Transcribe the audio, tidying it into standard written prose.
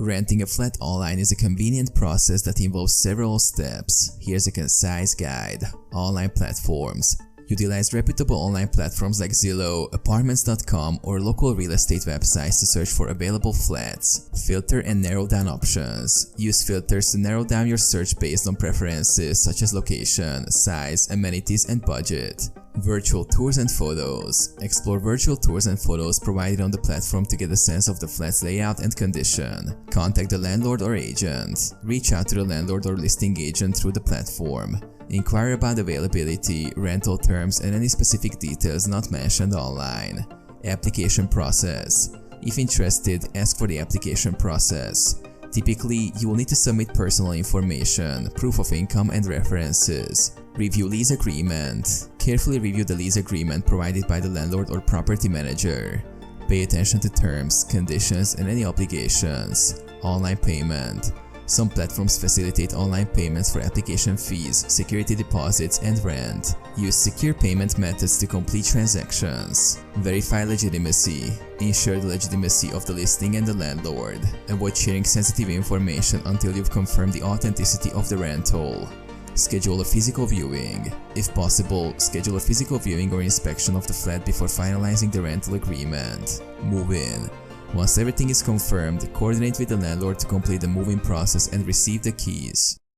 Renting a flat online is a convenient process that involves several steps. Here's a concise guide. Online platforms. Utilize reputable online platforms like Zillow, Apartments.com, or local real estate websites to search for available flats. Filter and narrow down options. Use filters to narrow down your search based on preferences such as location, size, amenities, and budget. Virtual tours and photos. Explore virtual tours and photos provided on the platform to get a sense of the flat's layout and condition. Contact the landlord or agent. Reach out to the landlord or listing agent through the platform. Inquire about availability, rental terms, and any specific details not mentioned online. Application process. If interested, ask for the application process. Typically, you will need to submit personal information, proof of income, and references. Review lease agreement. Carefully review the lease agreement provided by the landlord or property manager. Pay attention to terms, conditions, and any obligations. Online payment. Some platforms facilitate online payments for application fees, security deposits, and rent. Use secure payment methods to complete transactions. Verify legitimacy. Ensure the legitimacy of the listing and the landlord. Avoid sharing sensitive information until you've confirmed the authenticity of the rental. Schedule a physical viewing. If possible, schedule a physical viewing or inspection of the flat before finalizing the rental agreement. Move in. Once everything is confirmed, coordinate with the landlord to complete the move-in process and receive the keys.